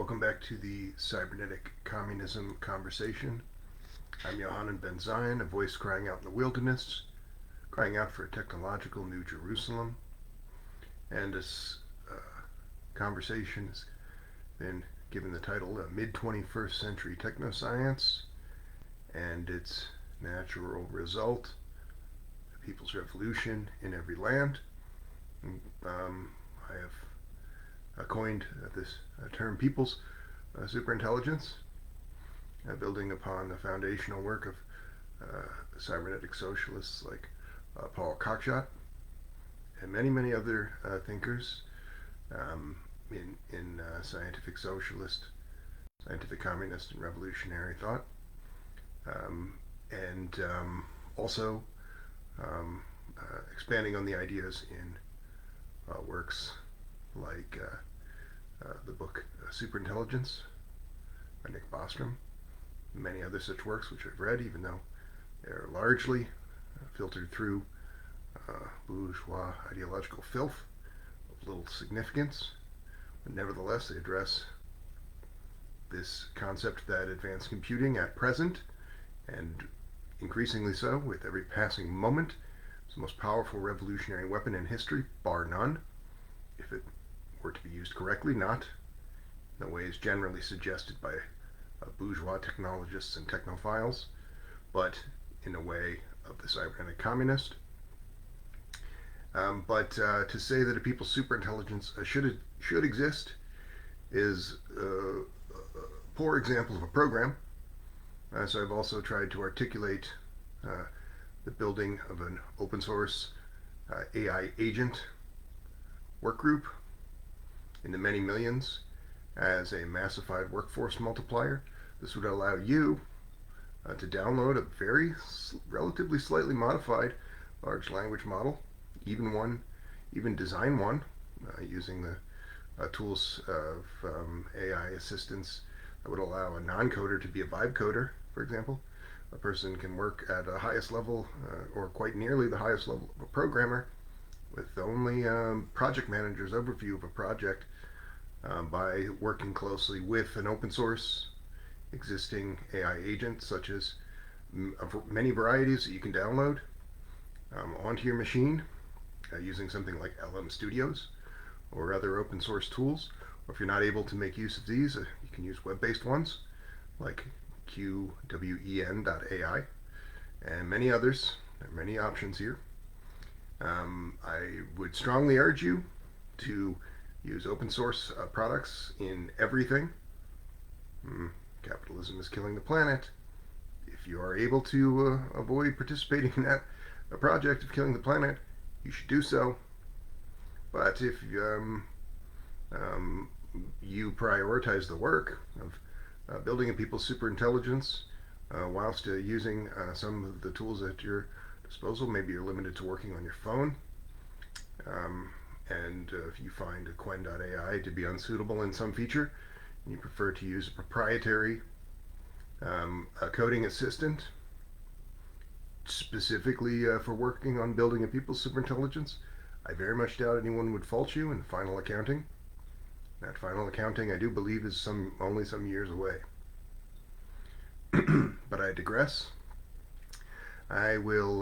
Welcome back to the cybernetic communism conversation. I'm Johannon Ben-Zion, a voice crying out in the wilderness, crying out for a technological New Jerusalem. And this conversation has been given the title Mid-21st Century Technoscience and its natural result, the people's revolution in every land. I have coined this term people's superintelligence, building upon the foundational work of cybernetic socialists like Paul Cockshott and many other thinkers in scientific socialist, scientific communist, and revolutionary thought, and also expanding on the ideas in works like the book Superintelligence by Nick Bostrom, and many other such works which I've read, even though they're largely filtered through bourgeois ideological filth of little significance, but nevertheless they address this concept that advanced computing at present, and increasingly so with every passing moment, is the most powerful revolutionary weapon in history, bar none, if it were to be used correctly, not in the ways generally suggested by bourgeois technologists and technophiles, but in the way of the cybernetic communist. But to say that a people's superintelligence should exist is a poor example of a program. So I've also tried to articulate the building of an open source AI agent work group in the many millions as a massified workforce multiplier. This would allow you to download a very relatively slightly modified large language model, even design one using the tools of AI assistance that would allow a non-coder to be a vibe coder, for example. A person can work at a highest level or quite nearly the highest level of a programmer with only project manager's overview of a project by working closely with an open source existing AI agent, such as many varieties that you can download onto your machine using something like LM Studios or other open source tools. Or if you're not able to make use of these, you can use web-based ones like qwen.ai and many others. There are many options here. I would strongly urge you to use open source products in everything. Capitalism is killing the planet. If you are able to avoid participating in that project of killing the planet, you should do so. But if you prioritize the work of building a people's superintelligence whilst using some of the tools at your disposal, maybe you're limited to working on your phone, and if you find qwen.ai to be unsuitable in some feature, and you prefer to use a proprietary coding assistant specifically for working on building a people's superintelligence, I very much doubt anyone would fault you in final accounting. That final accounting, I do believe, is only some years away. But I digress. I will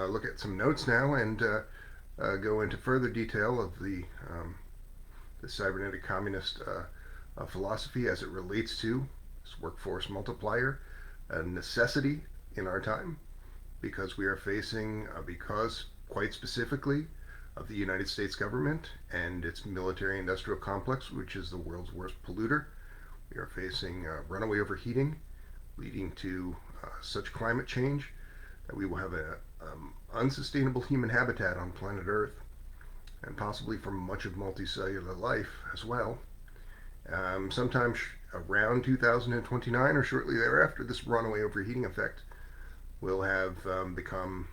look at some notes now and go into further detail of the cybernetic communist philosophy as it relates to this workforce multiplier, a necessity in our time, because we are facing, because quite specifically of the United States government and its military-industrial complex, which is the world's worst polluter. We are facing runaway overheating, leading to such climate change that we will have an unsustainable human habitat on planet Earth, and possibly for much of multicellular life as well. Sometime around 2029 or shortly thereafter, this runaway overheating effect will have become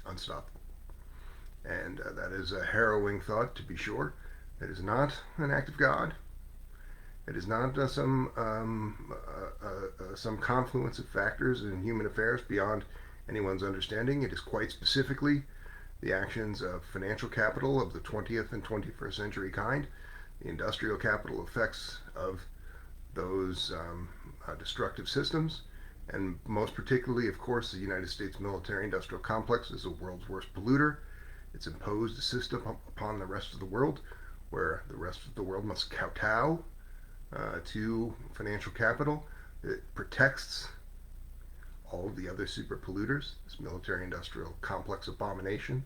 unstoppable. And that is a harrowing thought, to be sure. It is not an act of God. It is not some confluence of factors in human affairs beyond anyone's understanding. It is quite specifically the actions of financial capital of the 20th and 21st century kind, the industrial capital effects of those destructive systems, and most particularly, of course, the United States military-industrial complex is the world's worst polluter. It's imposed a system upon the rest of the world where the rest of the world must kowtow to financial capital. It protects all of the other super polluters, this military-industrial complex abomination,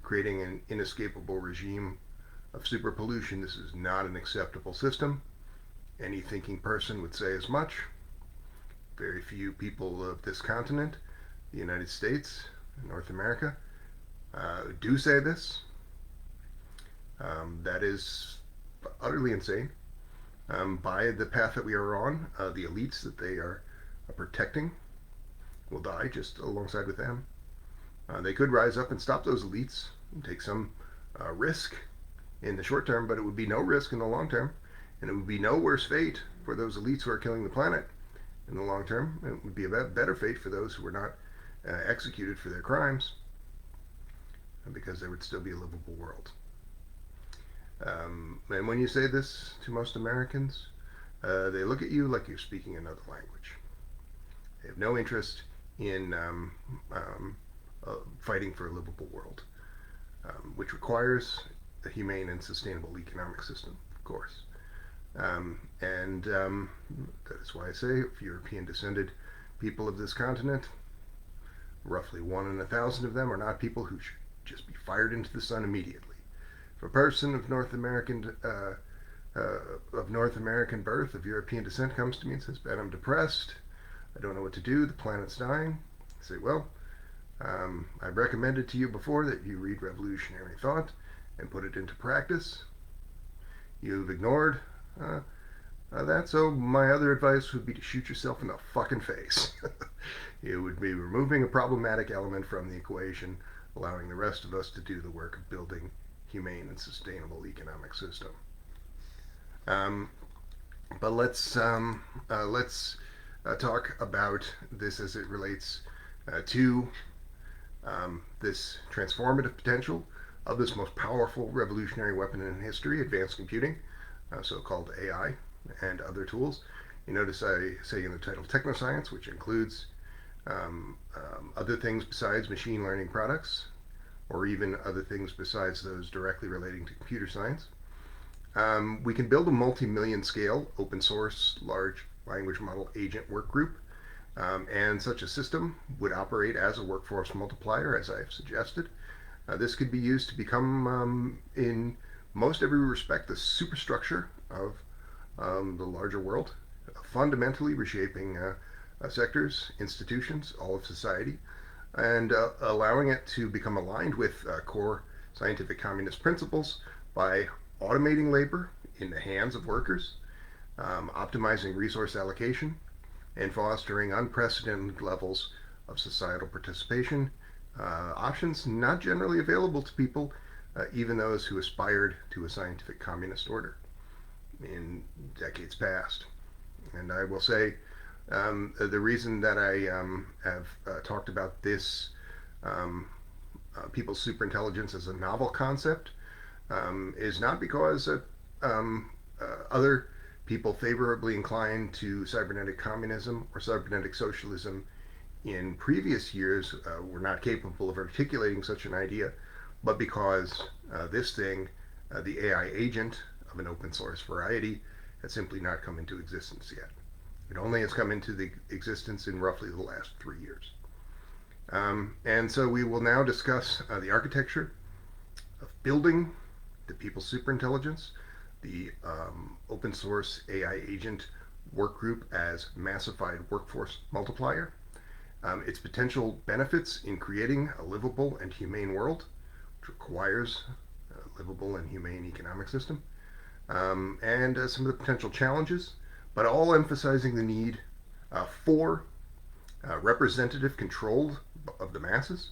creating an inescapable regime of super pollution. This is not an acceptable system. Any thinking person would say as much. Very few people of this continent, the United States, North America, do say this. That is utterly insane. By the path that we are on, the elites that they are protecting will die just alongside with them. They could rise up and stop those elites and take some risk in the short term, but it would be no risk in the long term, and it would be no worse fate for those elites who are killing the planet in the long term. It would be a better fate for those who were not executed for their crimes, because there would still be a livable world. And when you say this to most Americans, they look at you like you're speaking another language. They have no interest in fighting for a livable world, which requires a humane and sustainable economic system, of course. And that is why I say, if European descended people of this continent, roughly 1 in 1,000 of them are not people who should just be fired into the sun immediately. If a person of North American birth, of European descent, comes to me and says, "Ben, I'm depressed. I don't know what to do. The planet's dying," I say, "Well, I've recommended to you before that you read Revolutionary Thought and put it into practice. You've ignored that, so my other advice would be to shoot yourself in the fucking face." It would be removing a problematic element from the equation, allowing the rest of us to do the work of building humane and sustainable economic system. But let's talk about this as it relates to this transformative potential of this most powerful revolutionary weapon in history, advanced computing, so-called AI and other tools. You notice I say in the title technoscience, which includes other things besides machine learning products, or even other things besides those directly relating to computer science. We can build a multi-million scale open source large language model agent work group, and such a system would operate as a workforce multiplier, as I've suggested. This could be used to become, in most every respect, the superstructure of the larger world, fundamentally reshaping sectors, institutions, all of society, and allowing it to become aligned with core scientific communist principles by automating labor in the hands of workers, optimizing resource allocation, and fostering unprecedented levels of societal participation, options not generally available to people, even those who aspired to a scientific communist order in decades past. And I will say, the reason that I have talked about this people's superintelligence as a novel concept is not because other people favorably inclined to cybernetic communism or cybernetic socialism in previous years were not capable of articulating such an idea, but because this thing, the AI agent of an open source variety, has simply not come into existence yet. It only has come into the existence in roughly the last 3 years. And so we will now discuss the architecture of building the people's superintelligence, the open source AI agent work group as massified workforce multiplier, its potential benefits in creating a livable and humane world, which requires a livable and humane economic system, and some of the potential challenges, but all emphasizing the need for representative control of the masses,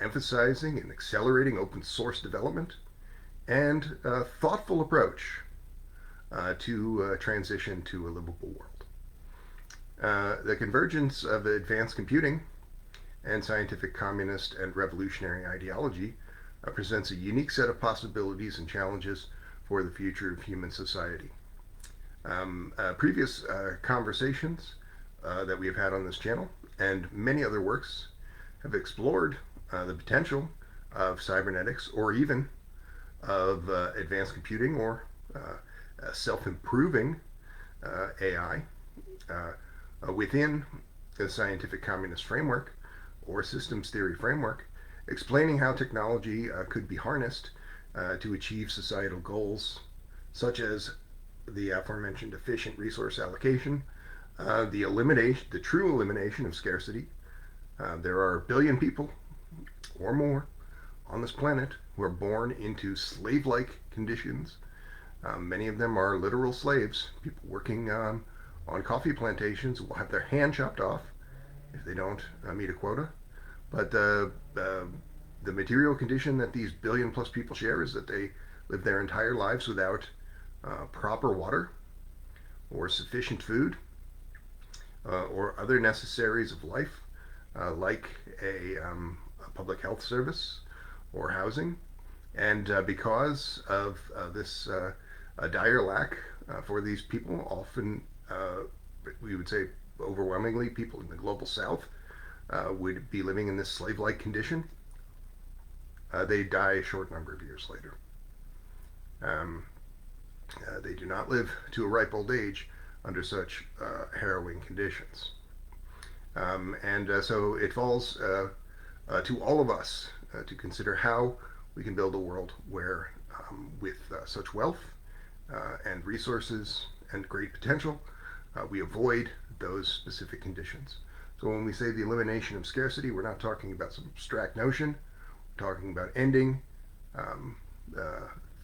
emphasizing and accelerating open source development, and a thoughtful approach to transition to a livable world. The convergence of advanced computing and scientific communist and revolutionary ideology presents a unique set of possibilities and challenges for the future of human society. Previous conversations that we have had on this channel and many other works have explored the potential of cybernetics or even of advanced computing or self-improving AI within the scientific communist framework or systems theory framework, explaining how technology could be harnessed to achieve societal goals such as the aforementioned efficient resource allocation, the true elimination of scarcity. There are 1 billion people or more on this planet who are born into slave-like conditions. Many of them are literal slaves, people working on coffee plantations will have their hand chopped off if they don't meet a quota. But the material condition that these 1 billion+ people share is that they live their entire lives without proper water or sufficient food or other necessaries of life, like a public health service or housing. And because of this dire lack for these people, often we would say overwhelmingly people in the global south would be living in this slave-like condition. They die a short number of years later. They do not live to a ripe old age under such harrowing conditions. So it falls to all of us to consider how we can build a world where, with such wealth and resources and great potential, we avoid those specific conditions. So when we say the elimination of scarcity, we're not talking about some abstract notion. We're talking about ending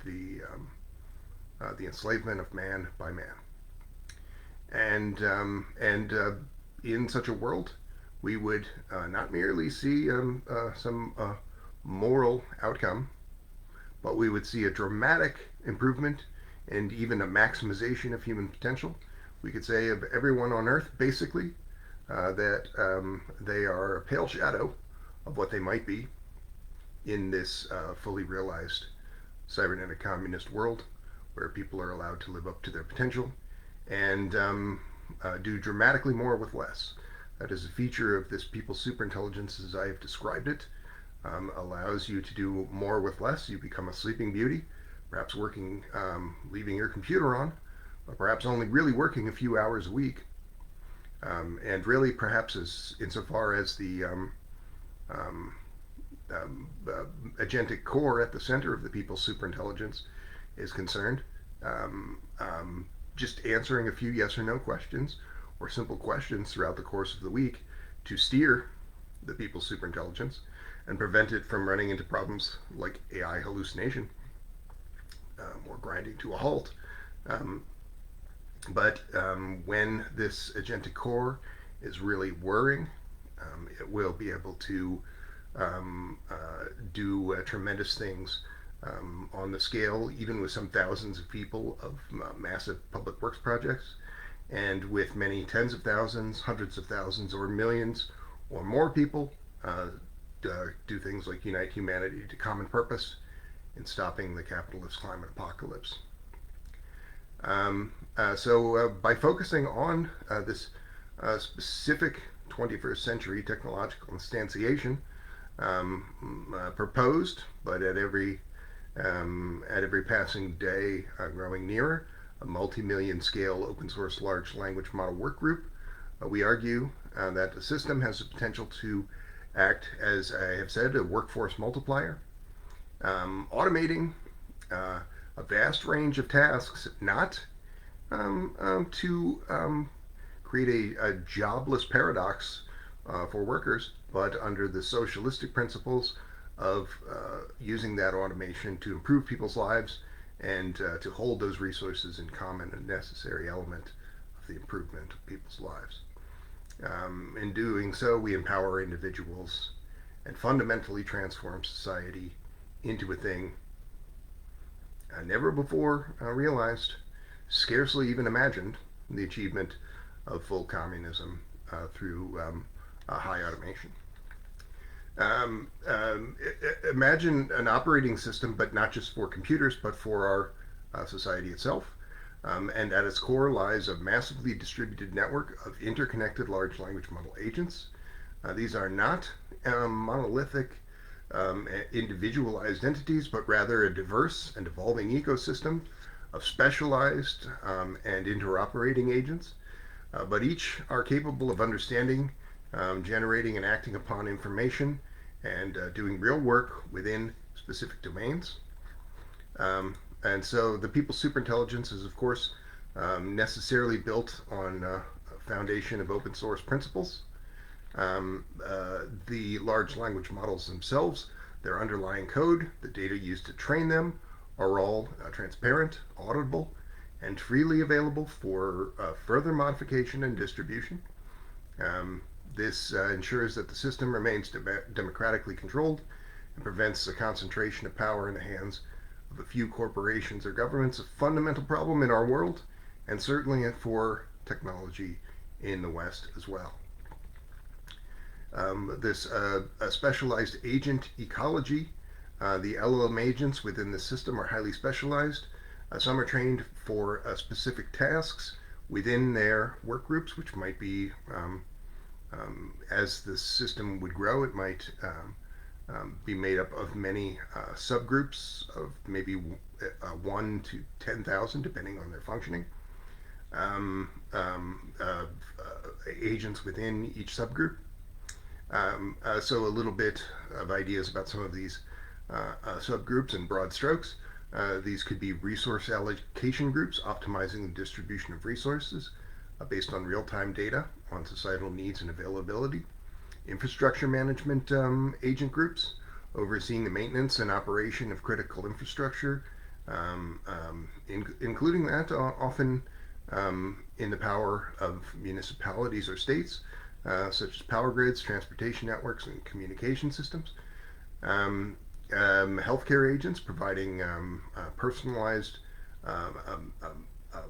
the enslavement of man by man. And in such a world, we would not merely see some moral outcome, but we would see a dramatic improvement and even a maximization of human potential. We could say of everyone on Earth, basically, that they are a pale shadow of what they might be in this fully realized cybernetic communist world, where people are allowed to live up to their potential and do dramatically more with less. That is a feature of this people's superintelligence as I have described it. Allows you to do more with less. You become a sleeping beauty, perhaps working, leaving your computer on, but perhaps only really working a few hours a week. And really, perhaps insofar as the agentic core at the center of the people's superintelligence is concerned, just answering a few yes or no questions or simple questions throughout the course of the week to steer the people's superintelligence and prevent it from running into problems like AI hallucination or grinding to a halt. But when this agentic core is really whirring, it will be able to do tremendous things on the scale, even with some thousands of people, of massive public works projects, and with many tens of thousands, hundreds of thousands, or millions or more people do things like unite humanity to common purpose in stopping the capitalist climate apocalypse. So by focusing on this specific 21st century technological instantiation proposed, but at every passing day growing nearer, a multi-million scale open source large language model work group, we argue that the system has the potential to act, as I have said, a workforce multiplier, automating a vast range of tasks, not to create a jobless paradox for workers, but under the socialistic principles of using that automation to improve people's lives and to hold those resources in common, a necessary element of the improvement of people's lives. In doing so, we empower individuals and fundamentally transform society into a thing never before realized, scarcely even imagined, the achievement of full communism through high automation. Imagine an operating system, but not just for computers, but for our society itself, And at its core lies a massively distributed network of interconnected large language model agents. These are not monolithic, individualized entities, but rather a diverse and evolving ecosystem of specialized and interoperating agents. But each are capable of understanding, generating, and acting upon information and doing real work within specific domains. And so the people's superintelligence is, of course, necessarily built on a foundation of open source principles. The large language models themselves, their underlying code, the data used to train them, are all transparent, auditable, and freely available for further modification and distribution. This ensures that the system remains democratically controlled and prevents the concentration of power in the hands of a few corporations or governments, a fundamental problem in our world, and certainly for technology in the West as well. This specialized agent ecology, the LLM agents within the system are highly specialized. Some are trained for specific tasks within their work groups, which might be, as the system would grow, it might be made up of many subgroups of maybe 1 to 10,000, depending on their functioning. Agents within each subgroup. So a little bit of ideas about some of these subgroups in broad strokes. These could be resource allocation groups, optimizing the distribution of resources based on real-time data on societal needs and availability. Infrastructure management agent groups, overseeing the maintenance and operation of critical infrastructure, including that often in the power of municipalities or states, such as power grids, transportation networks, and communication systems. Healthcare agents providing personalized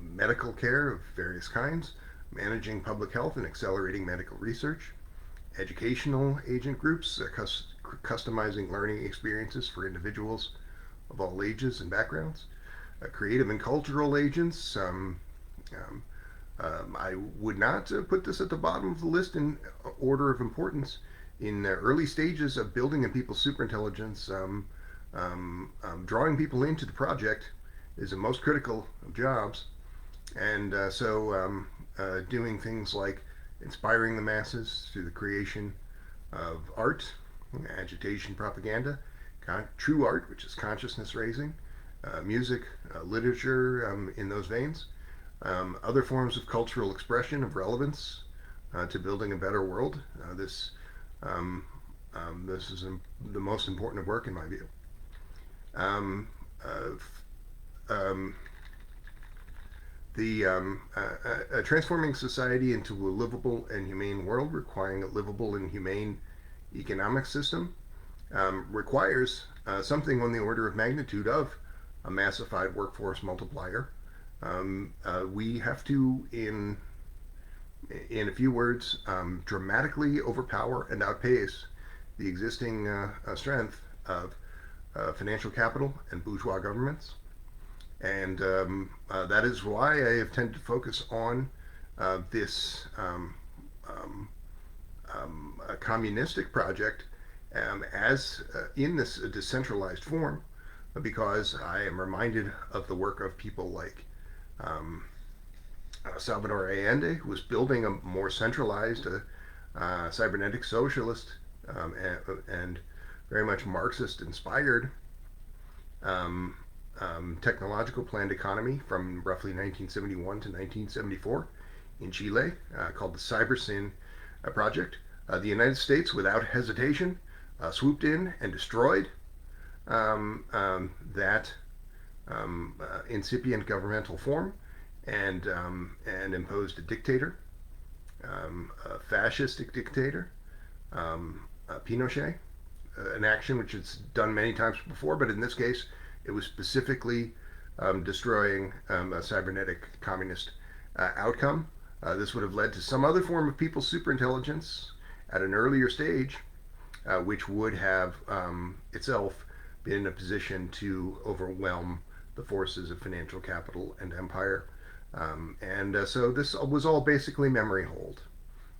medical care of various kinds, managing public health and accelerating medical research. Educational agent groups, customizing learning experiences for individuals of all ages and backgrounds. Creative and cultural agents. I would not put this at the bottom of the list in order of importance. In the early stages of building a people's superintelligence, drawing people into the project is the most critical of jobs. And so doing things like inspiring the masses through the creation of art, agitation, propaganda, true art, which is consciousness raising, music, literature in those veins, other forms of cultural expression of relevance to building a better world. This is the most important work in my view. Transforming society into a livable and humane world, requiring a livable and humane economic system, requires something on the order of magnitude of a massified workforce multiplier. We have to, in a few words, dramatically overpower and outpace the existing strength of financial capital and bourgeois governments. And that is why I have tended to focus on this communistic project as in this decentralized form, because I am reminded of the work of people like Salvador Allende, who was building a more centralized cybernetic socialist and very much Marxist inspired technological planned economy from roughly 1971 to 1974 in Chile, called the CyberSyn Project. The United States, without hesitation, swooped in and destroyed that incipient governmental form and imposed a dictator, a fascistic dictator, Pinochet, an action which it's done many times before, but in this case it was specifically destroying a cybernetic communist outcome. This would have led to some other form of people's superintelligence at an earlier stage, which would have itself been in a position to overwhelm the forces of financial capital and empire. So this was all basically memory hold.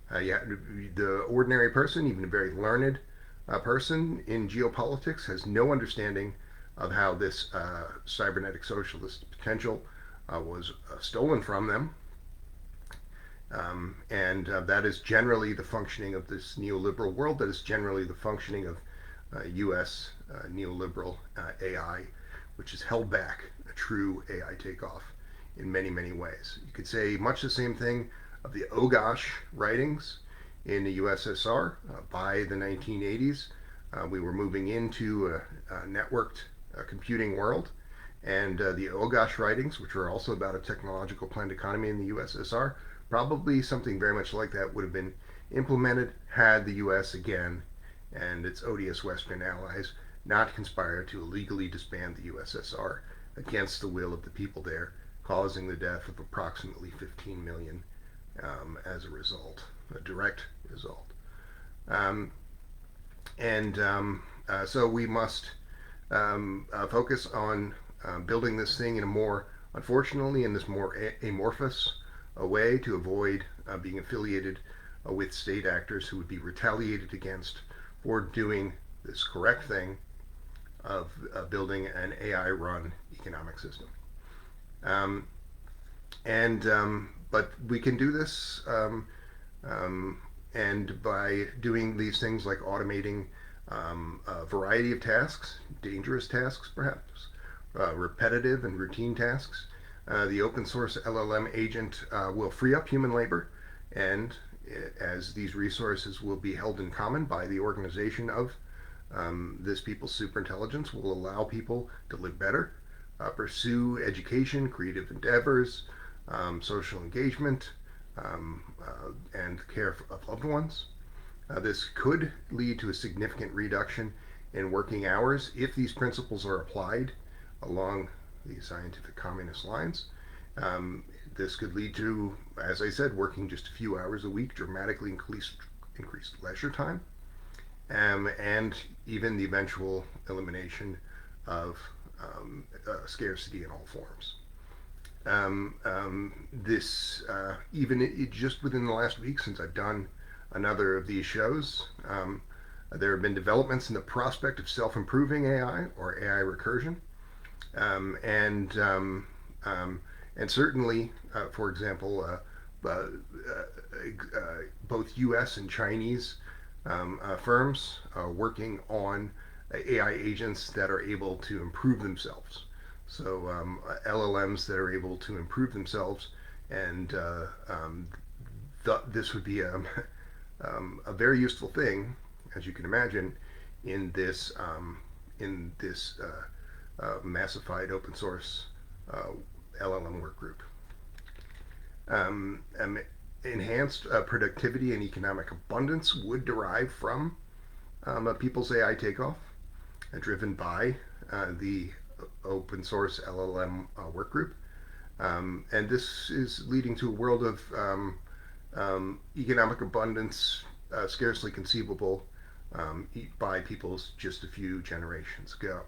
The ordinary person, even a very learned person in geopolitics, has no understanding of how this cybernetic socialist potential was stolen from them. That is generally the functioning of this neoliberal world. That is generally the functioning of U.S. Neoliberal AI, which has held back a true AI takeoff in many, many ways. You could say much the same thing of the Ogosh writings in the USSR by the 1980s. We were moving into a networked computing world, and the Ogosh writings, which were also about a technological planned economy in the USSR, probably something very much like that would have been implemented had the US again and its odious Western allies not conspired to illegally disband the USSR against the will of the people there, causing the death of approximately 15 million as a result, a direct result. Um, so we must focus on building this thing in a more, unfortunately, in this more amorphous way to avoid being affiliated with state actors who would be retaliated against for doing this correct thing of building an AI-run economic system. Um, but we can do this, and by doing these things like automating a variety of tasks, dangerous tasks perhaps, repetitive and routine tasks. The open source LLM agent will free up human labor, and as these resources will be held in common by the organization of this people's superintelligence, will allow people to live better, pursue education, creative endeavors, social engagement, and care of loved ones. This could lead to a significant reduction in working hours if these principles are applied along the scientific communist lines. This could lead to, as I said, working just a few hours a week, dramatically increased leisure time, and even the eventual elimination of scarcity in all forms. Just within the last week since I've done another of these shows, there have been developments in the prospect of self-improving AI or AI recursion, um, and um, and certainly, for example, both U.S. and Chinese firms are working on AI agents that are able to improve themselves. So LLMs that are able to improve themselves, and this would be a very useful thing, as you can imagine, in this massified open source LLM work group. Um, um, Enhanced productivity and economic abundance would derive from a people's AI takeoff, driven by the open source LLM work group. And this is leading to a world of economic abundance scarcely conceivable by peoples just a few generations ago.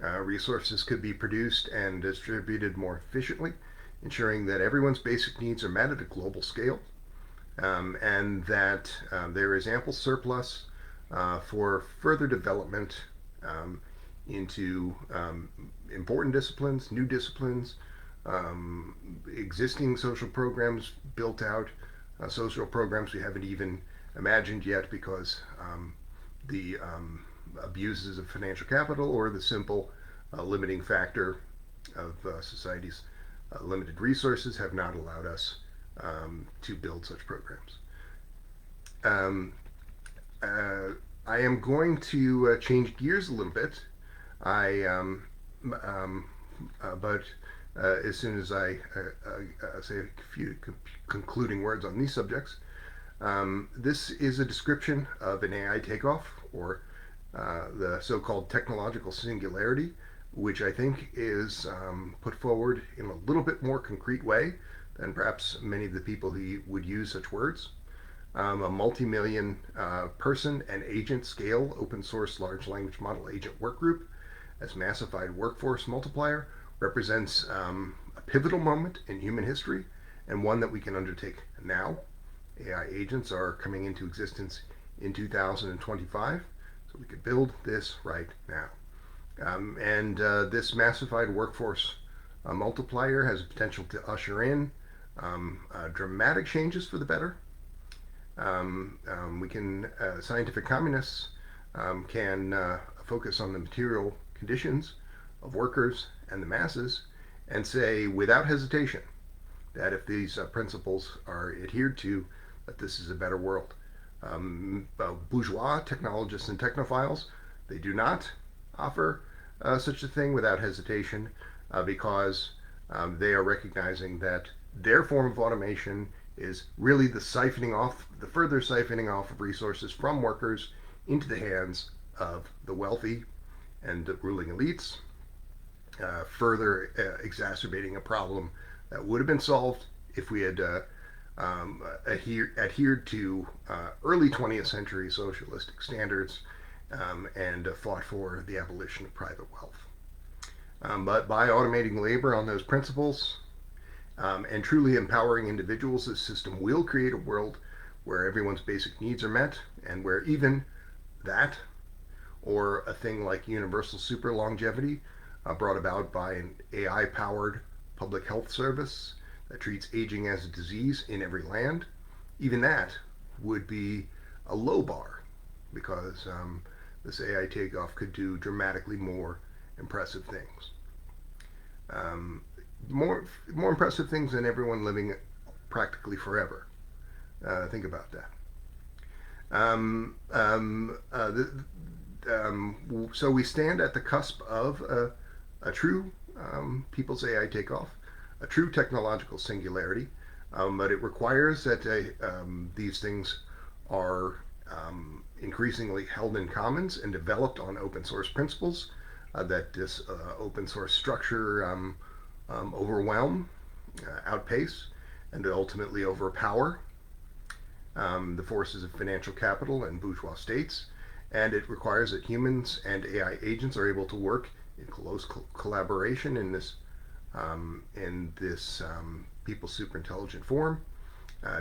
Resources could be produced and distributed more efficiently, ensuring that everyone's basic needs are met at a global scale, and that there is ample surplus for further development into important disciplines, new disciplines, existing social programs built out, social programs we haven't even imagined yet because the abuses of financial capital or the simple limiting factor of society's limited resources have not allowed us to build such programs. I am going to change gears a little bit. But as soon as I say a few concluding words on these subjects, this is a description of an AI takeoff, or the so-called technological singularity, which I think is put forward in a little bit more concrete way than perhaps many of the people who would use such words. A multi-million person and agent scale open source large language model agent work group as massified workforce multiplier represents a pivotal moment in human history and one that we can undertake now. AI agents are coming into existence in 2025, so we could build this right now. This massified workforce multiplier has the potential to usher in dramatic changes for the better. Scientific communists can focus on the material conditions of workers and the masses and say without hesitation that if these principles are adhered to, that this is a better world. Bourgeois technologists and technophiles, they do not offer such a thing without hesitation because they are recognizing that their form of automation is really the further siphoning off of resources from workers into the hands of the wealthy and the ruling elites, further exacerbating a problem that would have been solved if we had adhered to early 20th century socialistic standards and fought for the abolition of private wealth. But by automating labor on those principles and truly empowering individuals, this system will create a world where everyone's basic needs are met and where even that, or a thing like universal super longevity, brought about by an AI-powered public health service that treats aging as a disease in every land, even that would be a low bar because this AI takeoff could do dramatically more impressive things. More impressive things than everyone living practically forever. Think about that. So we stand at the cusp of a true people's AI takeoff, a true technological singularity, but it requires that these things are increasingly held in commons and developed on open source principles, that this open source structure overwhelm, outpace, and ultimately overpower the forces of financial capital and bourgeois states. And it requires that humans and AI agents are able to work in close collaboration in this people superintelligent form,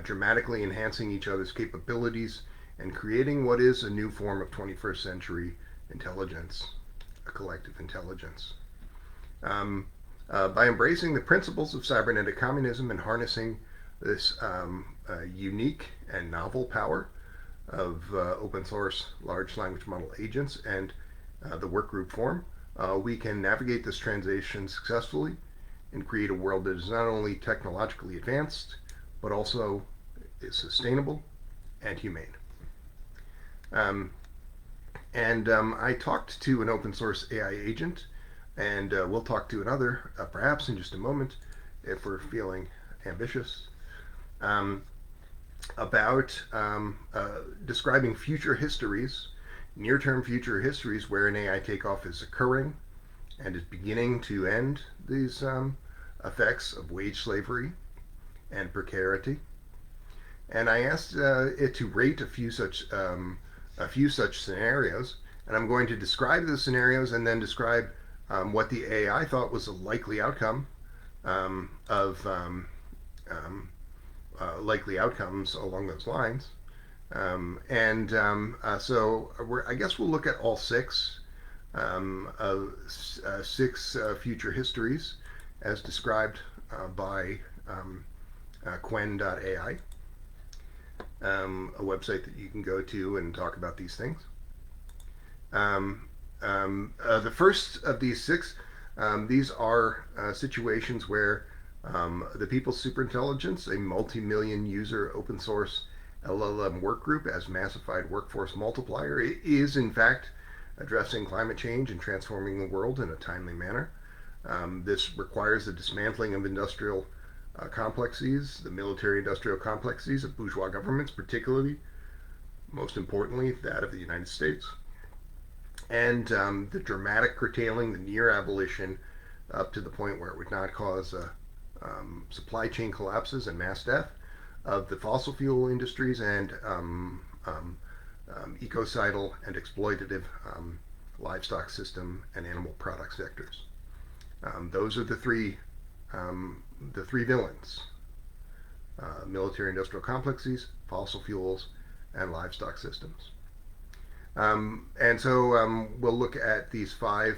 dramatically enhancing each other's capabilities and creating what is a new form of 21st century intelligence, a collective intelligence. By embracing the principles of cybernetic communism and harnessing this unique and novel power of open source large language model agents and the workgroup form, we can navigate this transition successfully and create a world that is not only technologically advanced, but also is sustainable and humane. I talked to an open source AI agent, and we'll talk to another perhaps in just a moment if we're feeling ambitious, about describing future histories, near-term future histories where an AI takeoff is occurring and is beginning to end these effects of wage slavery and precarity. And I asked it to rate a few such scenarios, and I'm going to describe the scenarios and then describe what the AI thought was a likely outcome of likely outcomes along those lines. So I guess we'll look at all six future histories as described by quen.ai, a website that you can go to and talk about these things. The first of these six, these are situations where the People's Superintelligence, a multi-million user open source LLM workgroup as massified workforce multiplier, is in fact addressing climate change and transforming the world in a timely manner. This requires the dismantling of industrial complexes, the military-industrial complexes of bourgeois governments, particularly, most importantly, that of the United States, and the dramatic curtailing, the near abolition, up to the point where it would not cause supply chain collapses and mass death of the fossil fuel industries and ecocidal and exploitative livestock system and animal product sectors. Those are the three the three villains: military-industrial complexes, fossil fuels, and livestock systems. And so we'll look at these five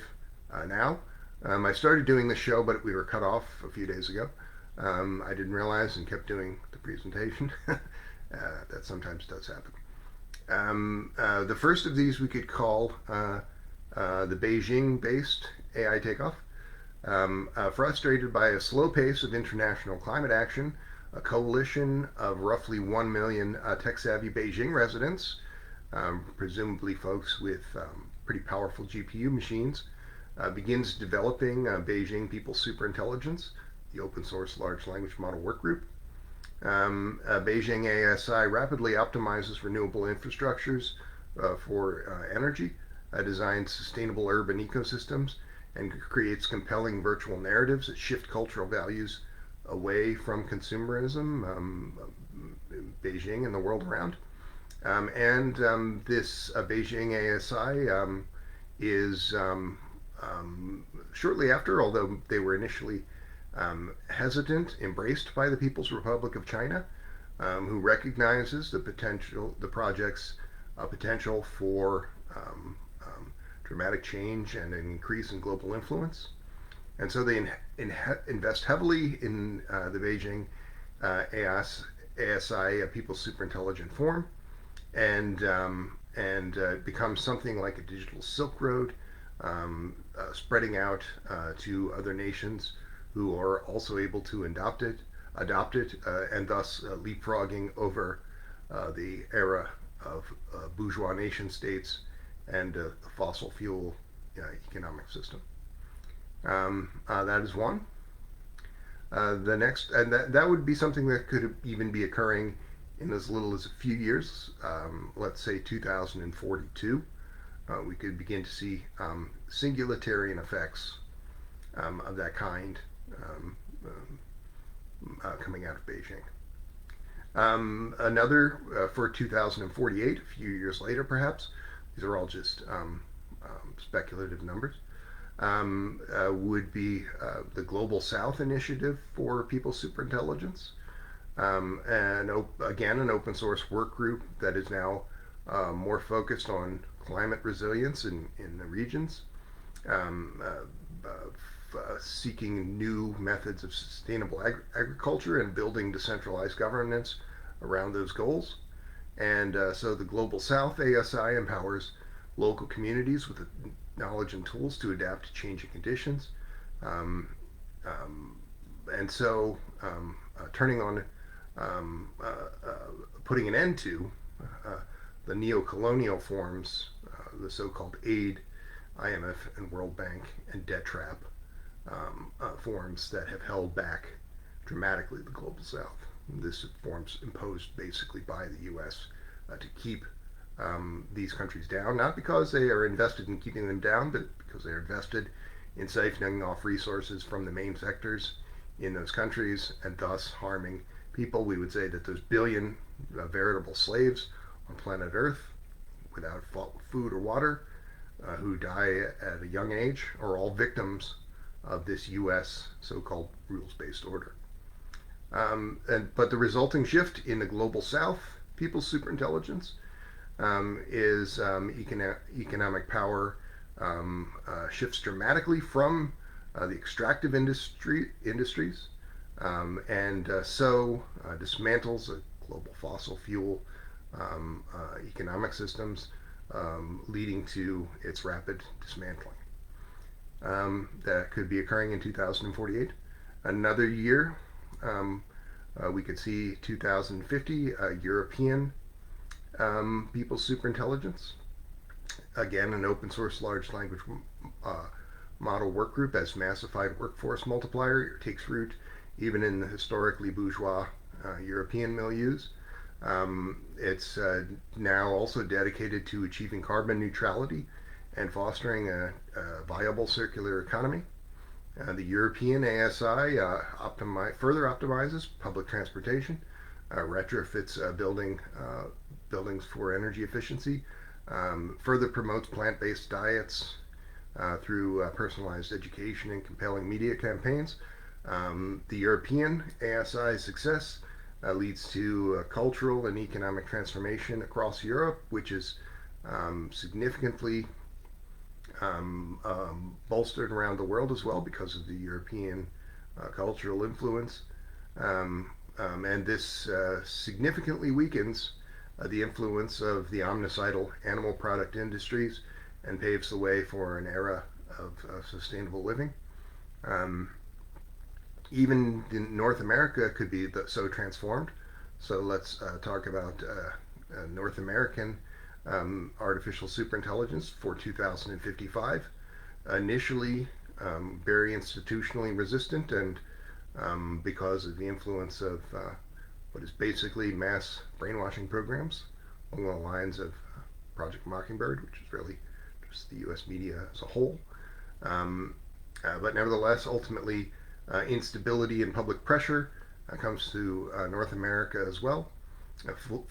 now. I started doing the show, but we were cut off a few days ago. I didn't realize and kept doing the presentation. That sometimes does happen. The first of these we could call the Beijing-based AI takeoff. Frustrated by a slow pace of international climate action, a coalition of roughly 1 million tech-savvy Beijing residents, presumably folks with pretty powerful GPU machines, begins developing Beijing People's Superintelligence, the open source large language model workgroup. Beijing ASI rapidly optimizes renewable infrastructures for energy, designs sustainable urban ecosystems, and creates compelling virtual narratives that shift cultural values away from consumerism, Beijing and the world around. This Beijing ASI is shortly after, although they were initially hesitant, embraced by the People's Republic of China, who recognizes the project's potential for dramatic change and an increase in global influence. And so they invest heavily in the Beijing ASI People's Superintelligent Forum, and becomes something like a digital Silk Road, spreading out to other nations who are also able to adopt it, and thus leapfrogging over the era of bourgeois nation states and the fossil fuel economic system. That is one. The next, and that would be something that could even be occurring in as little as a few years. Let's say 2042, we could begin to see singularitarian effects of that kind coming out of Beijing. Another for 2048, a few years later perhaps, these are all just speculative numbers, would be the Global South Initiative for People's Superintelligence, and again an open source work group that is now more focused on climate resilience in the regions, seeking new methods of sustainable agriculture and building decentralized governance around those goals. And so the Global South ASI empowers local communities with the knowledge and tools to adapt to changing conditions. And so turning on, putting an end to the neo-colonial forms, the so-called aid, IMF and World Bank and debt trap forms that have held back dramatically the Global South. This forms imposed basically by the U.S. To keep these countries down, not because they are invested in keeping them down, but because they are invested in siphoning off resources from the main sectors in those countries and thus harming people. We would say that those billion veritable slaves on planet Earth without food or water, who die at a young age, are all victims of this U.S. so-called rules-based order. But the resulting shift in the Global South People's Superintelligence is economic power shifts dramatically from the extractive industries, and so dismantles global fossil fuel economic systems, leading to its rapid dismantling. That could be occurring in 2048. Another year, we could see 2050, European People's Superintelligence. Again, an open source large language model workgroup as massified workforce multiplier takes root even in the historically bourgeois European milieus. It's now also dedicated to achieving carbon neutrality and fostering a viable circular economy. The European ASI further optimizes public transportation, retrofits buildings for energy efficiency, further promotes plant-based diets through personalized education and compelling media campaigns, The European ASI success leads to cultural and economic transformation across Europe, which is significantly bolstered around the world as well because of the European cultural influence. And this significantly weakens the influence of the omnicidal animal product industries and paves the way for an era of sustainable living. Um, Even in North America could be so transformed. So let's talk about North American artificial superintelligence for 2055. Initially, very institutionally resistant, and because of the influence of what is basically mass brainwashing programs along the lines of Project Mockingbird, which is really just the U.S. media as a whole. But nevertheless, ultimately, instability and public pressure comes to North America as well,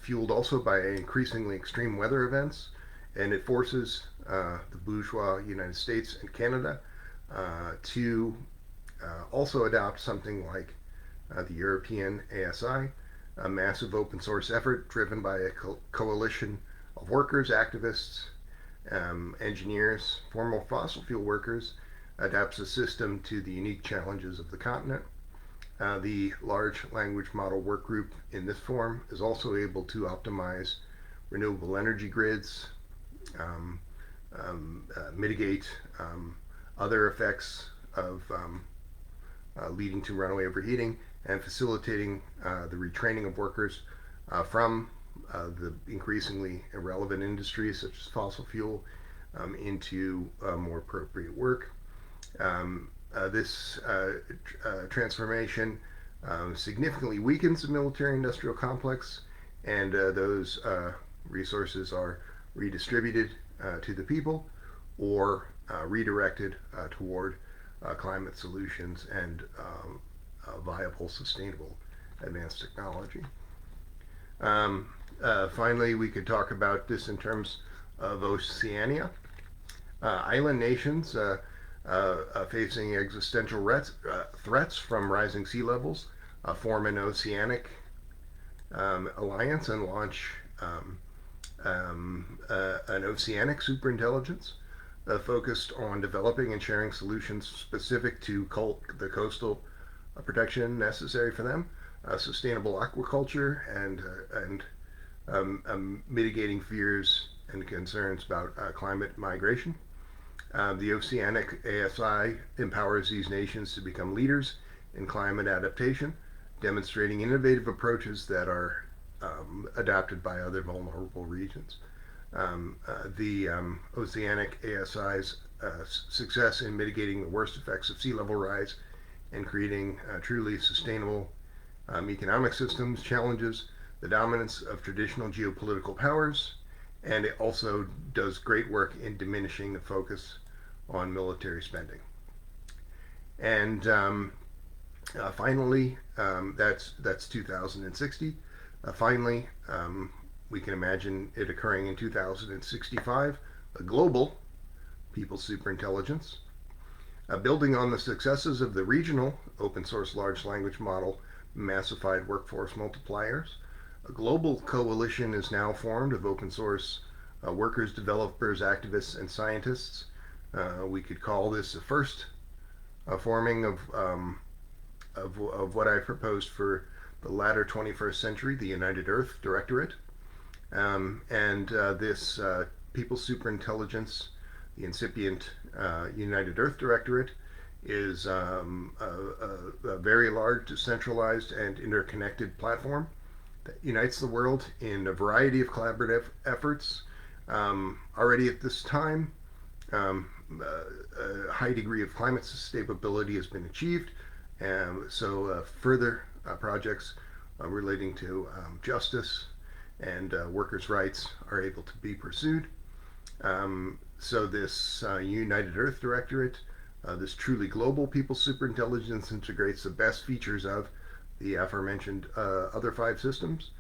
fueled also by increasingly extreme weather events, and it forces the bourgeois United States and Canada to also adopt something like the European ASI, a massive open source effort driven by a coalition of workers, activists, engineers, former fossil fuel workers, adapts the system to the unique challenges of the continent. The large language model work group in this form is also able to optimize renewable energy grids, mitigate other effects of leading to runaway overheating, and facilitating the retraining of workers from the increasingly irrelevant industries such as fossil fuel into more appropriate work. This transformation significantly weakens the military industrial complex, and those resources are redistributed to the people or redirected toward climate solutions and viable, sustainable advanced technology. Finally, we could talk about this in terms of Oceania. Island nations facing existential threats from rising sea levels form an oceanic alliance and launch an oceanic superintelligence focused on developing and sharing solutions specific to the coastal protection necessary for them, sustainable aquaculture, and mitigating fears and concerns about climate migration. The Oceanic ASI empowers these nations to become leaders in climate adaptation, demonstrating innovative approaches that are adopted by other vulnerable regions. The Oceanic ASI's success in mitigating the worst effects of sea level rise and creating truly sustainable economic systems challenges the dominance of traditional geopolitical powers, and it also does great work in diminishing the focus on military spending. And finally, that's 2060. Finally, we can imagine it occurring in 2065, a global people's superintelligence. Building on the successes of the regional open source large language model massified workforce multipliers, a global coalition is now formed of open source workers, developers, activists, and scientists. We could call this the first forming of what I proposed for the latter 21st century, the United Earth Directorate. This People's Superintelligence, the incipient United Earth Directorate, is a very large, decentralized, and interconnected platform that unites the world in a variety of collaborative efforts. Already at this time, a high degree of climate sustainability has been achieved, so further projects relating to justice and workers' rights are able to be pursued. So this United Earth Directorate, this truly global people's superintelligence, integrates the best features of the aforementioned other 5 systems,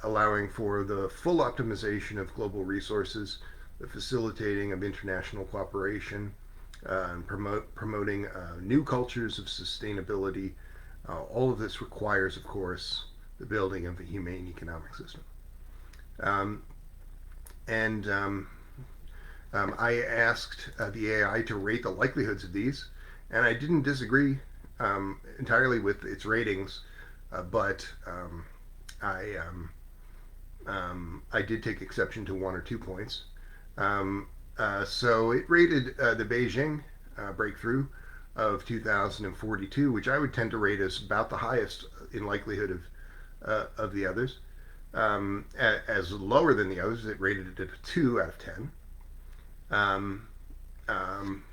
allowing for the full optimization of global resources, the facilitating of international cooperation, and promoting new cultures of sustainability. All of this requires, of course, the building of a humane economic system. Um, and I asked the AI to rate the likelihoods of these, and I didn't disagree entirely with its ratings, but I I did take exception to one or 2 points. Um, so it rated the Beijing breakthrough of 2042, which I would tend to rate as about the highest in likelihood of the others. As lower than the others, it rated it at a 2 out of 10. Um, um,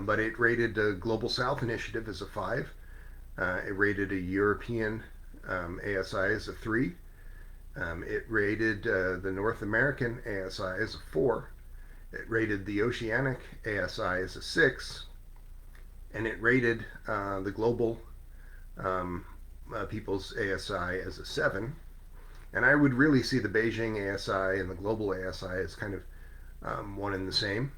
but it rated the Global South Initiative as a 5. It rated a European ASI as a 3. It rated the North American ASI as a 4. It rated the Oceanic ASI as a 6. And it rated the Global People's ASI as a 7. And I would really see the Beijing ASI and the Global ASI as kind of one and the same.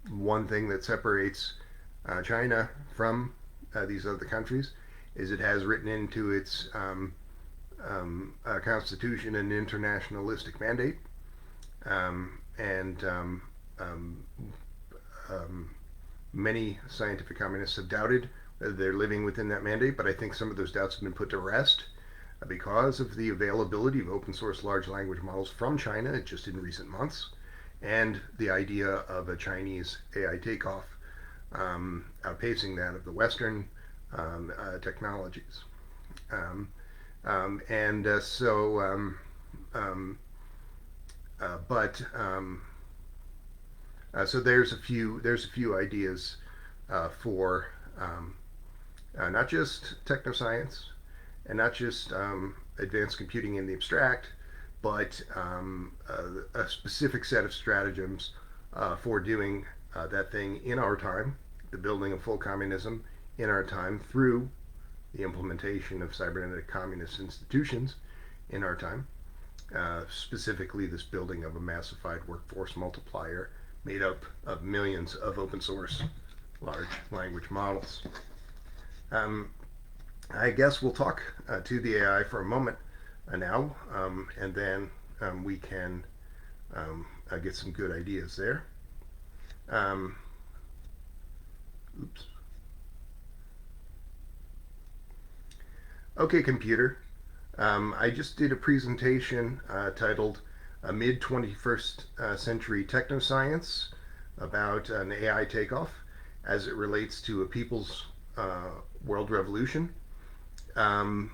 One thing that separates China from these other countries is it has written into its constitution an internationalistic mandate, and many scientific communists have doubted whether they're living within that mandate, but I think some of those doubts have been put to rest because of the availability of open source large language models from China just in recent months, and the idea of a Chinese AI takeoff outpacing that of the Western technologies. Um, and so, but so there's a few ideas for not just technoscience and not just advanced computing in the abstract, but a specific set of stratagems for doing that thing in our time, the building of full communism in our time through the implementation of cybernetic communist institutions in our time, specifically this building of a massified workforce multiplier made up of millions of open source large language models. I guess we'll talk to the AI for a moment now, and then we can get some good ideas there. Oops. Okay, computer. I just did a presentation titled Mid 21st Century Technoscience about an AI takeoff as it relates to a people's world revolution. And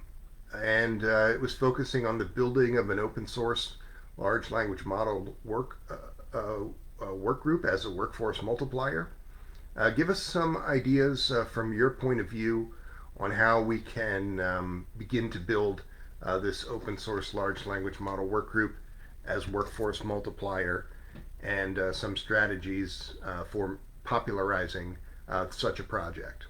it was focusing on the building of an open source large language model work group as a workforce multiplier. Give us some ideas from your point of view on how we can begin to build this open source large language model work group as workforce multiplier, and some strategies for popularizing such a project.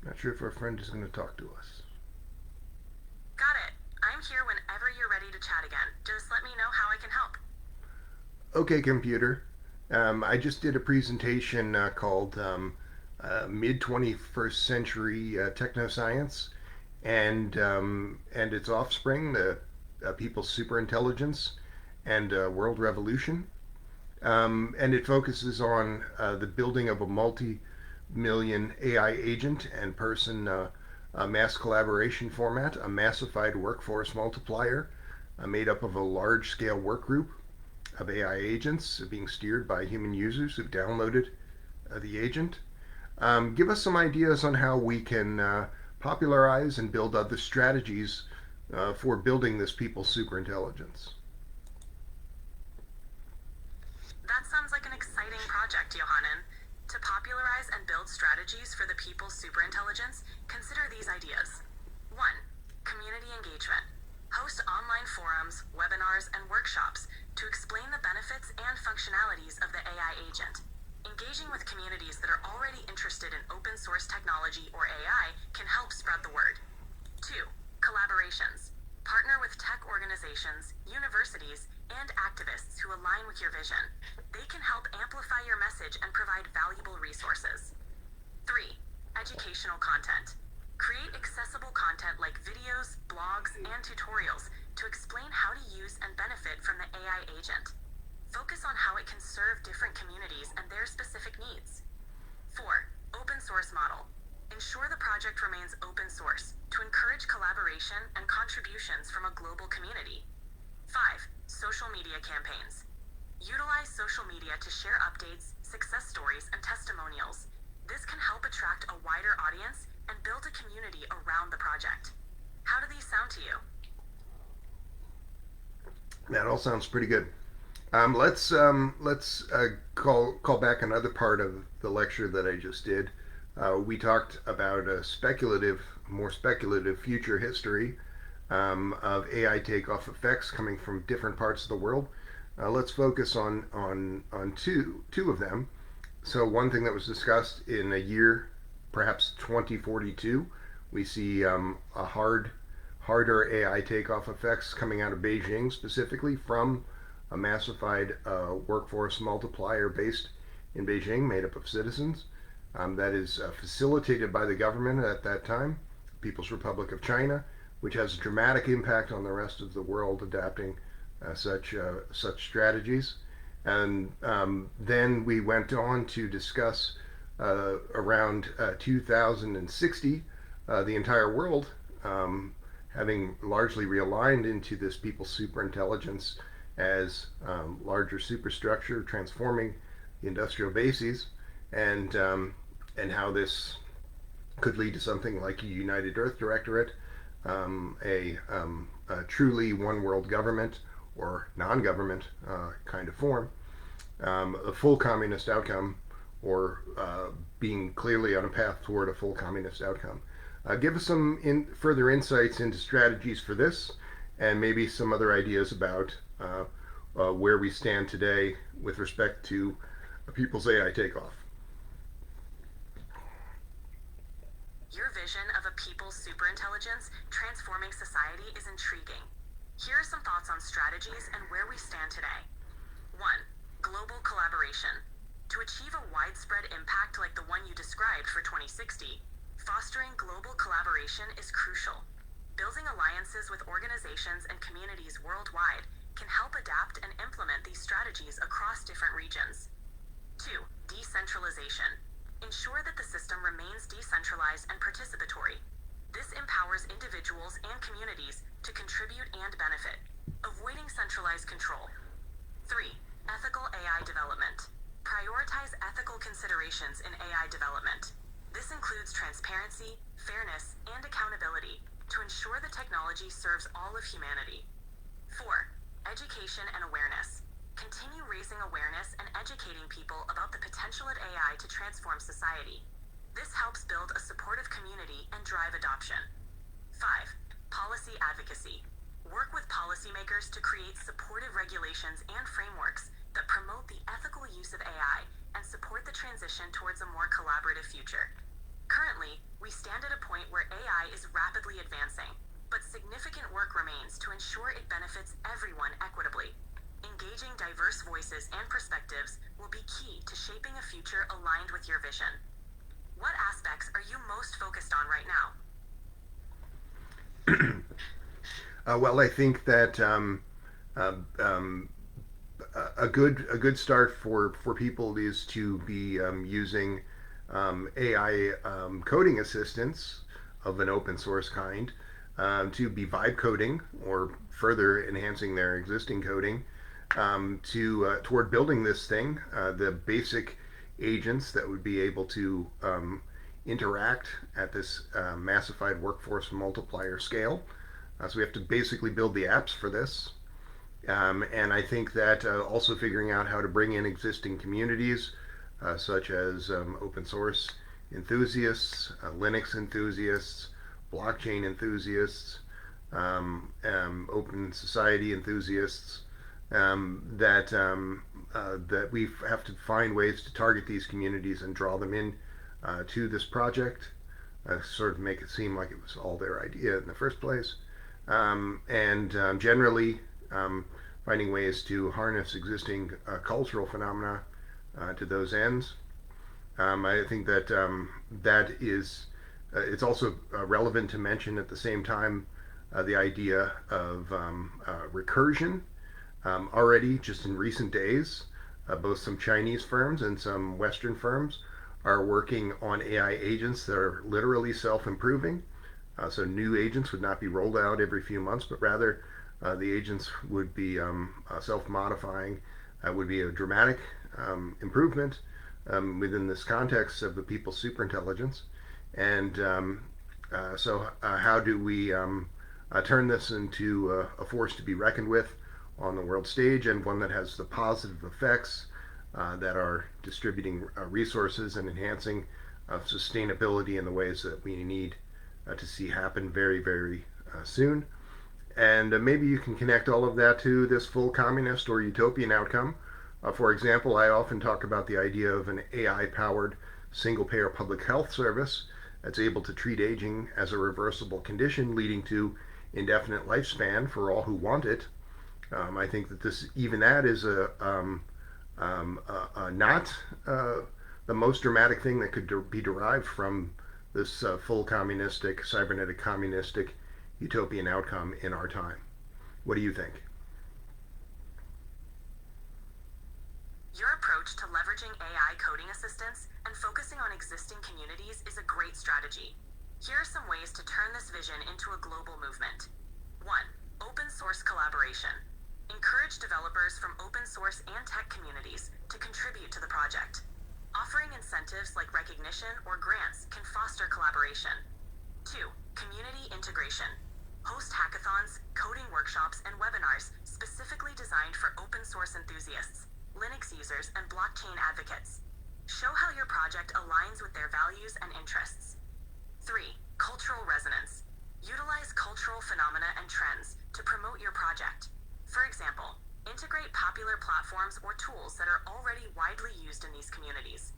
Not sure if our friend is going to talk to us. Got it. I'm here whenever you're ready to chat again. Just let me know how I can help. Okay, computer. I just did a presentation called Mid 21st Century Technoscience and its offspring, the people's superintelligence and world revolution. And it focuses on the building of a multi-million AI agent and person mass collaboration format, a massified workforce multiplier made up of a large-scale work group of AI agents being steered by human users who've downloaded the agent. Give us some ideas on how we can popularize and build other strategies for building this people's superintelligence. That sounds like an exciting project, Johannon. To To popularize and build strategies for the people's superintelligence, consider these ideas. 1. Community engagement. Host online forums, webinars, and workshops to explain the benefits and functionalities of the AI agent. Engaging with communities that are already interested in open source technology or AI can help spread the word. 2. Collaborations. Partner with tech organizations, universities, and activists who align with your vision. They can help amplify your message and provide valuable resources. 3. Educational content. Create accessible content like videos, blogs, and tutorials to explain how to use and benefit from the AI agent. Focus on how it can serve different communities and their specific needs. 4. Open source model. Ensure the project remains open source to encourage collaboration and contributions from a global community. 5. Social media campaigns. Utilize social media to share updates, success stories, and testimonials. This can help attract a wider audience and build a community around the project. How do these sound to you? That all sounds pretty good. Let's call back another part of the lecture that I just did. We talked about a more speculative future history of AI takeoff effects coming from different parts of the world. Let's focus on two of them. So one thing that was discussed in a year, perhaps 2042, we see harder AI takeoff effects coming out of Beijing, specifically from a massified workforce multiplier based in Beijing, made up of citizens. That is facilitated by the government at that time, People's Republic of China, which has a dramatic impact on the rest of the world adapting such strategies. And then we went on to discuss around 2060, the entire world having largely realigned into this people's superintelligence as larger superstructure, transforming the industrial bases, and how this could lead to something like a United Earth Directorate, a truly one world government or non-government kind of form, a full communist outcome, or being clearly on a path toward a full communist outcome. Give us some further insights into strategies for this, and maybe some other ideas about where we stand today with respect to a people's AI takeoff. Your vision of a people's superintelligence transforming society is intriguing. Here are some thoughts on strategies and where we stand today. 1. Global collaboration. To achieve a widespread impact like the one you described for 2060, fostering global collaboration is crucial. Building alliances with organizations and communities worldwide can help adapt and implement these strategies across different regions. 2. Decentralization. Ensure that the system remains decentralized and participatory. This empowers individuals and communities to contribute and benefit, avoiding centralized control. 3. Ethical AI development. Prioritize ethical considerations in AI development. This includes transparency, fairness, and accountability to ensure the technology serves all of humanity. 4. Education and awareness. Continue raising awareness and educating people about the potential of AI to transform society. This helps build a supportive community and drive adoption. 5. Policy advocacy. Work with policymakers to create supportive regulations and frameworks that promote the ethical use of AI and support the transition towards a more collaborative future. Currently, we stand at a point where AI is rapidly advancing, but significant work remains to ensure it benefits everyone equitably. Engaging diverse voices and perspectives will be key to shaping a future aligned with your vision. What aspects are you most focused on right now? Well, I think that a good start for people is to be using AI coding assistants of an open source kind to be vibe coding or further enhancing their existing coding toward building this thing, the basic agents that would be able to interact at this massified workforce multiplier scale. So we have to basically build the apps for this. And I think that also figuring out how to bring in existing communities such as open source enthusiasts, Linux enthusiasts, blockchain enthusiasts, open society enthusiasts, that we have to find ways to target these communities and draw them in to this project, sort of make it seem like it was all their idea in the first place, and generally finding ways to harness existing cultural phenomena to those ends. I think that that is it's also relevant to mention at the same time the idea of recursion. Already, just in recent days, both some Chinese firms and some Western firms are working on AI agents that are literally self-improving. So new agents would not be rolled out every few months, but rather the agents would be self-modifying. Would be a dramatic improvement within this context of the people's superintelligence. And so how do we turn this into a force to be reckoned with on the world stage, and one that has the positive effects that are distributing resources and enhancing sustainability in the ways that we need to see happen very, very soon. And maybe you can connect all of that to this full communist or utopian outcome. For example, I often talk about the idea of an AI-powered single-payer public health service that's able to treat aging as a reversible condition, leading to indefinite lifespan for all who want it. I think that even that is not the most dramatic thing that could be derived from this full communistic, cybernetic communistic utopian outcome in our time. What do you think? Your approach to leveraging AI coding assistance and focusing on existing communities is a great strategy. Here are some ways to turn this vision into a global movement. 1. Open source collaboration. Encourage developers from open source and tech communities to contribute to the project. Offering incentives like recognition or grants can foster collaboration. 2. Community integration. Host hackathons, coding workshops, and webinars specifically designed for open source enthusiasts, Linux users, and blockchain advocates. Show how your project aligns with their values and interests. 3. Cultural resonance. Utilize cultural phenomena and trends to promote your project. For example, integrate popular platforms or tools that are already widely used in these communities.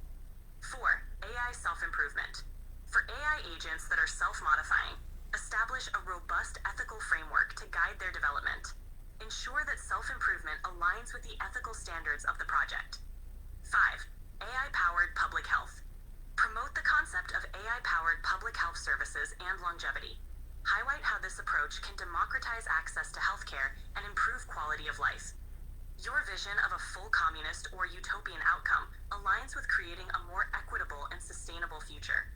4. AI self-improvement. For AI agents that are self-modifying, establish a robust ethical framework to guide their development. Ensure that self-improvement aligns with the ethical standards of the project. 5. AI-powered public health. Promote the concept of AI-powered public health services and longevity. Highlight how this approach can democratize access to healthcare and improve quality of life. Your vision of a full communist or utopian outcome aligns with creating a more equitable and sustainable future.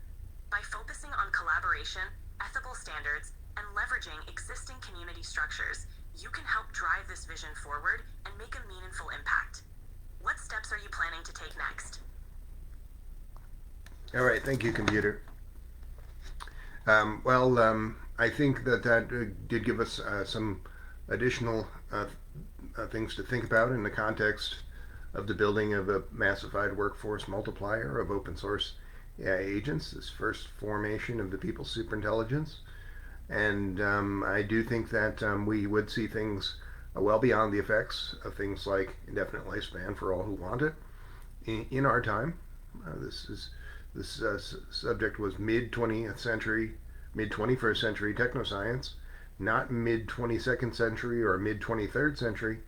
By focusing on collaboration, ethical standards, and leveraging existing community structures, you can help drive this vision forward and make a meaningful impact. What steps are you planning to take next? All right, thank you, computer. I think that did give us some additional things to think about in the context of the building of a massified workforce multiplier of open source AI agents, this first formation of the people's superintelligence. And I do think that we would see things well beyond the effects of things like indefinite lifespan for all who want it in our time. This subject was mid-20th century, mid-21st century technoscience, not mid-22nd century or mid-23rd century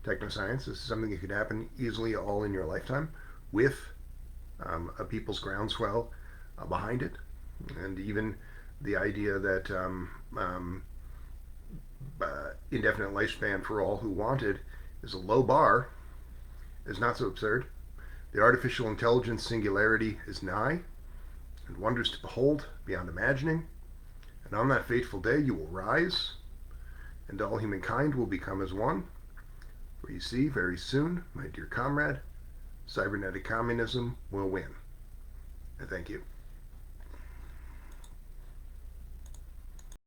technoscience. This is something that could happen easily all in your lifetime with a people's groundswell behind it. And even the idea that indefinite lifespan for all who want it is a low bar is not so absurd. The artificial intelligence singularity is nigh, and wonders to behold beyond imagining. And on that fateful day you will rise, and all humankind will become as one. For you see, very soon, my dear comrade, cybernetic communism will win. I thank you.